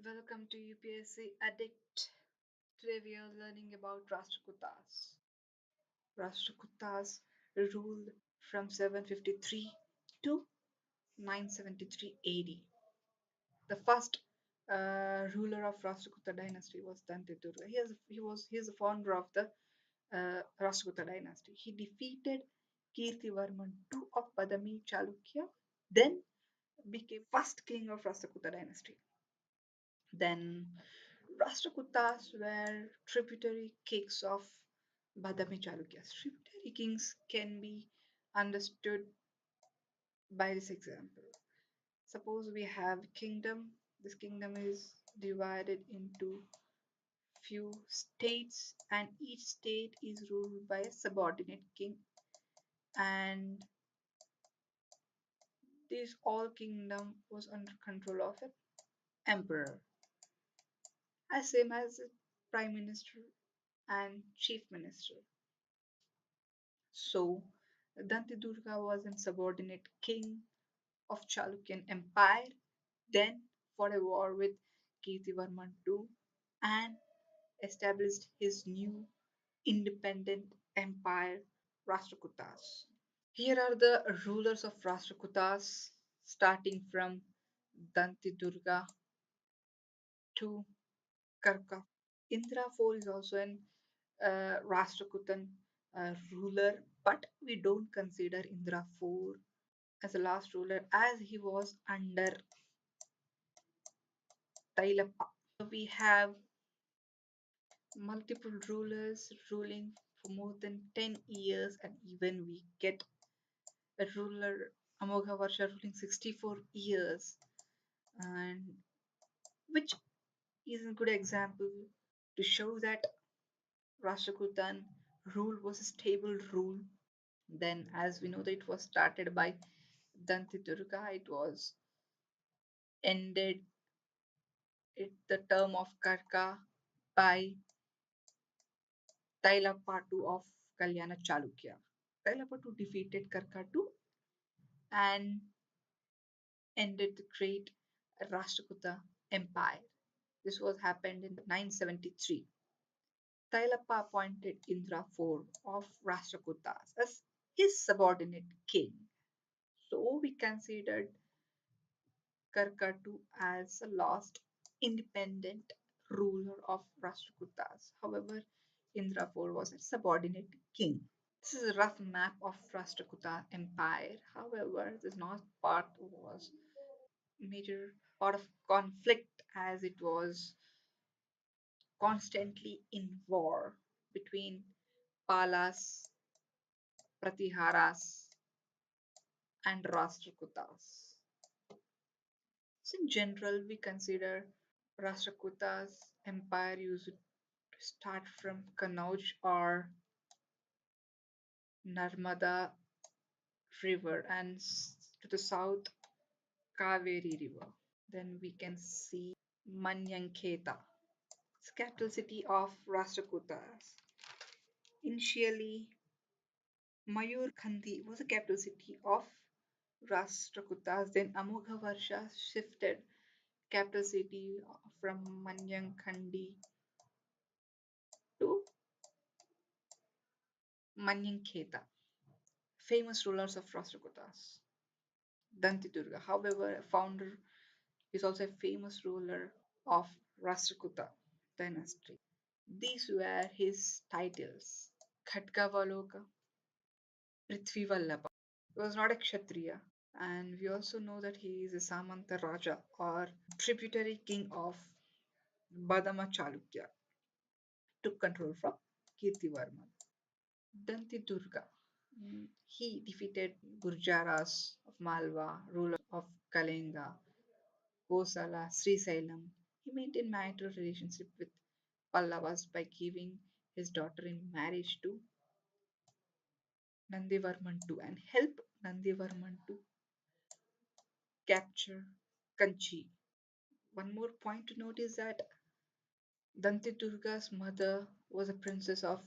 Welcome to UPSC Addict. Today we are learning about Rastrakutas. Rastrakutas ruled from 753 to 973 AD. The first ruler of Rastrakuta dynasty was Dantidurga. He is the founder of the Rastrakuta dynasty. He defeated Kirtivarman II of Badami Chalukya, then became first king of Rastrakuta dynasty. Then Rastrakutas were tributary kings of Badami Chalukyas. Tributary kings can be understood by this example. Suppose we have kingdom. This kingdom is divided into few states, and each state is ruled by a subordinate king. And this all kingdom was under control of an emperor, as same as a prime minister and chief minister. So, Dantidurga was a subordinate king of Chalukyan Empire, then fought a war with Kirtivarman II and established his new independent empire, Rastrakutas. Here are the rulers of Rastrakutas, starting from Dantidurga to Karka. Indra IV is also an Rashtrakutan ruler, but we don't consider Indra IV as a last ruler as he was under Tailappa. We have multiple rulers ruling for more than 10 years, and even we get a ruler Amogha ruling 64 years, and which is a good example to show that Rashtrakutan rule was a stable rule. Then, as we know, that it was started by Dantidurga, it was ended at the term of Karka by Tailapatu of Kalyana Chalukya. Tailapatu defeated Karkatu and ended the great Rashtrakuta Empire. This was happened in 973. Tailappa appointed Indra IV of Rashtrakutas as his subordinate king. So we considered Karkatu as a last independent ruler of Rashtrakutas. However, Indra IV was a subordinate king. This is a rough map of Rastrakuta Empire. However, this north part was major part of conflict as it was constantly in war between Palas, Pratiharas, and Rastrakutas. So in general, we consider Rastrakutas empire used to start from Kannauj or Narmada River and to the south Kaveri River. Then we can see Manyankheta. It's capital city of Rastrakutas. Initially, Mayurkhandi was the capital city of Rastrakutas. Then Amogha shifted capital city from Manyankhandi to Manyankheta. Famous rulers of Rastrakutas. Dantidurga, however, a founder is also a famous ruler of Rastrakuta dynasty. These were his titles. Khatgavaloka, Prithvivallabha. He was not a Kshatriya. And we also know that he is a Samanta Raja or tributary king of Badama Chalukya, took control from Kirtivarman. Danti Durga. He defeated Gurjaras of Malwa, rulers of Kalenga, Kosala, Srisailam. He maintained marital relationship with Pallavas by giving his daughter in marriage to Nandivarman II and help Nandivarman to capture Kanchi. One more point to note is that Danti Durga's mother was a princess of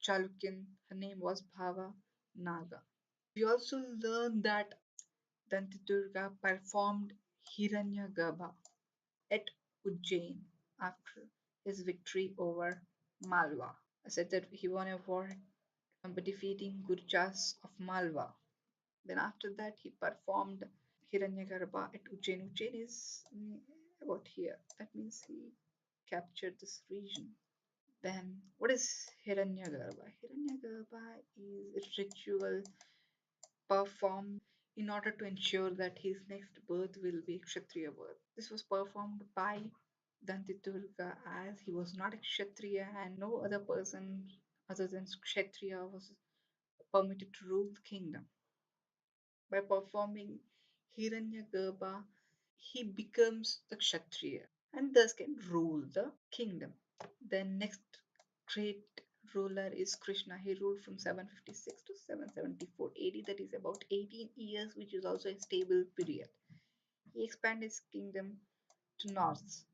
Chalukyan. Her name was Bhava Naga. We also learn that Danti Durga performed Hiranyagarbha at Ujjain after his victory over Malwa. I said that he won a war by defeating Gurjas of Malwa. Then after that, he performed Hiranyagarbha at Ujjain. Ujjain is about here. That means he captured this region. Then, what is Hiranyagarbha? Hiranyagarbha is a ritual performed in order to ensure that his next birth will be Kshatriya birth. This was performed by Dantidurga as he was not a Kshatriya and no other person other than Kshatriya was permitted to rule the kingdom. By performing Hiranyagarbha, he becomes the Kshatriya and thus can rule the kingdom. The next great ruler is Krishna. He ruled from 756 to 774 AD, that is about 18 years, which is also a stable period. He expanded his kingdom to north,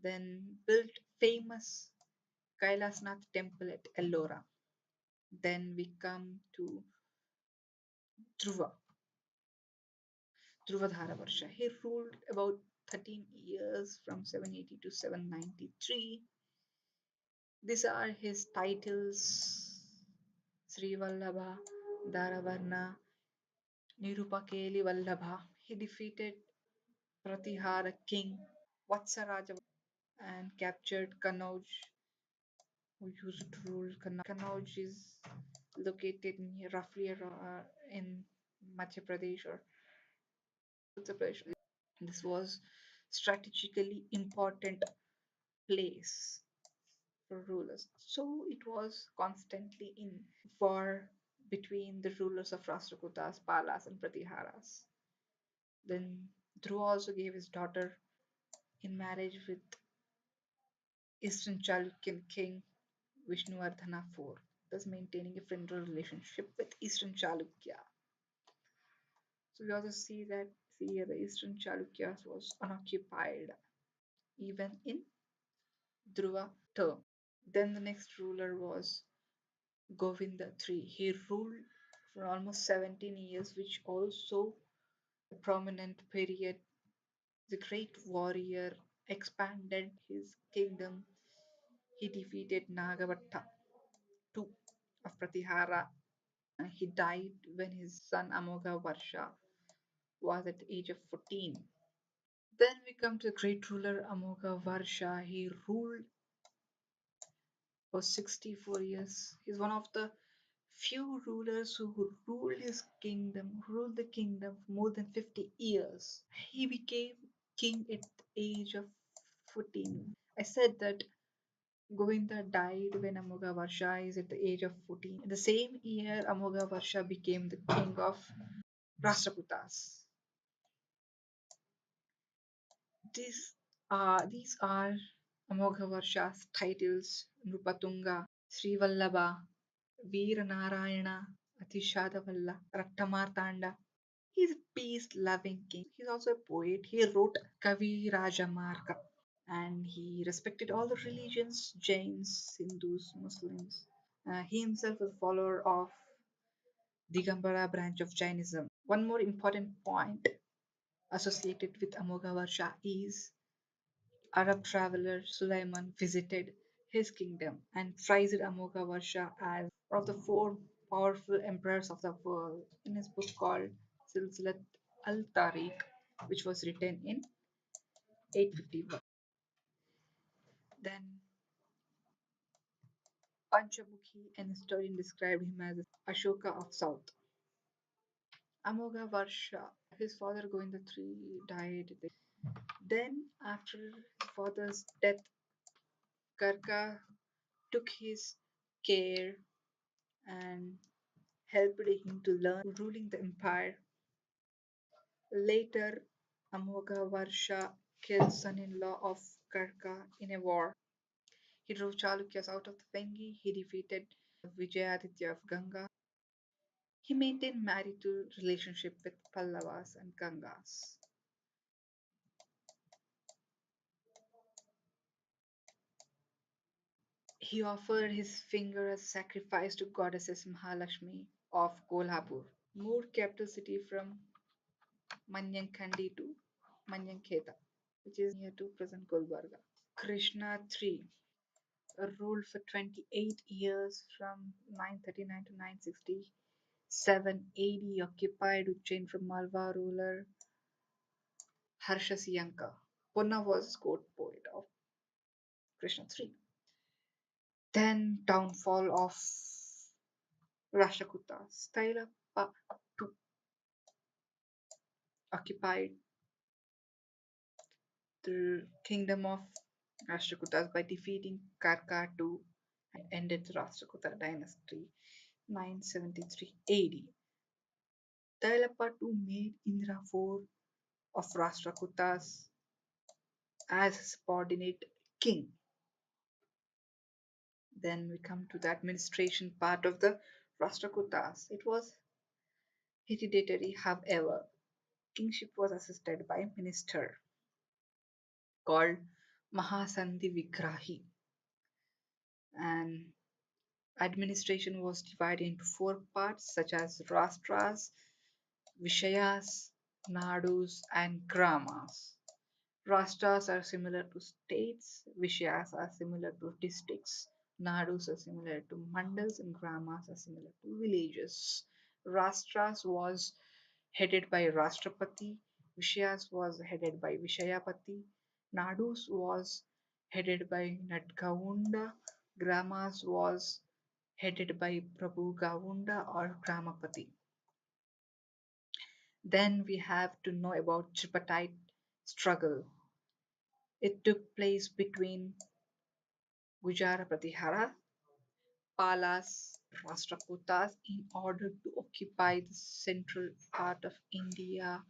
then built famous Kailasnath temple at Ellora. Then we come to Dhruva, Dhruvadharavarsha. He ruled about 13 years from 780 to 793. These are his titles: Sri Vallabha, Dharavarna, Nirupakeli Vallabha. He defeated Pratihara king Vatsaraja and captured Kannauj, who used to rule Kannauj. Kannauj is located roughly in Madhya Pradesh or Uttar Pradesh. This was strategically important place for rulers. So it was constantly in war between the rulers of Rastrakutas, Palas, and Pratiharas. Then Dhruva also gave his daughter in marriage with Eastern Chalukyan king Vishnuvardhana IV, thus maintaining a friendly relationship with Eastern Chalukya. So we also see here the Eastern Chalukyas was unoccupied even in Dhruva term. Then the next ruler was Govinda III. He ruled for almost 17 years, which also a prominent period. The great warrior expanded his kingdom. He defeated Nagavatta II of Pratihara. He died when his son Amogha Varsha was at the age of 14. Then we come to the great ruler Amogha Varsha. He ruled for 64 years. He's one of the few rulers who ruled the kingdom for more than 50 years. He became king at the age of 14. I said that Govinda died when Amogha Varsha is at the age of 14. In the same year, Amogha Varsha became the king of Rastrakutas. These are Amogha Varsha's titles: Nrupatunga, Sri Vallabha, Veeranarayana, Atishadavalla, Rattamartanda. He's a peace-loving king. He's also a poet. He wrote Kavi Rajamarga and he respected all the religions: Jains, Hindus, Muslims. He himself was a follower of Digambara branch of Jainism. One more important point associated with Amoghavarsha is Arab traveler Sulaiman visited his kingdom and prized Amoghavarsha as one of the four powerful emperors of the world in his book called Silsilat al-Tariq, which was written in 851. Then Panchabukhi, an historian, described him as Ashoka of South. Amoghavarsha, his father Govinda III died. Then, after his father's death, Karka took his care and helped him to learn ruling the empire. Later, Amoghavarsha killed son-in-law of Karka in a war. He drove Chalukyas out of the Vengi. He defeated Vijayaditya of Ganga. He maintained marital relationship with Pallavas and Gangas. He offered his finger as sacrifice to goddesses Mahalakshmi of Kolhapur. Moved capital city from Manyankandi to Manyankheta. which is near to present Gulbarga. Krishna III ruled for 28 years from 939 to 967 AD, occupied Ujjain from Malwa ruler Harshasiyanka. Punna was court poet of Krishna III. Then downfall of Rastrakutas. Tailapa II occupied the kingdom of Rastrakutas by defeating Karka II and ended the Rastrakuta dynasty 973 AD. Tailapa II made Indra IV of Rastrakutas as subordinate king. Then we come to the administration part of the Rastrakutas. It was hereditary, however. Kingship was assisted by a minister called Mahasandhi Vigrahi, and administration was divided into four parts such as Rastras, Vishayas, Nadus, and Gramas. Rastras are similar to states, Vishayas are similar to districts, Nadus are similar to mandals, and Gramas are similar to villages. Rastras was headed by Rashtrapati, Vishayas was headed by Vishayapati, Nadus was headed by Nadgaunda, Gramas was headed by Prabhu Gavunda or Gramapati. Then we have to know about tripartite struggle. It took place between Gujara Pratihara, Palas, Rashtrakutas in order to occupy the central part of India,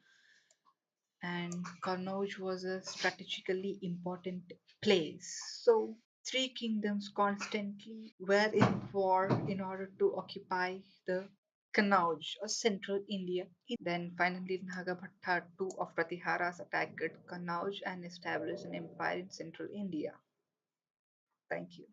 and Kannauj was a strategically important place. So three kingdoms constantly were in war in order to occupy the Kannauj or central India. Then finally Nagabhatta II of Pratiharas attacked Kannauj and established an empire in central India. Thank you.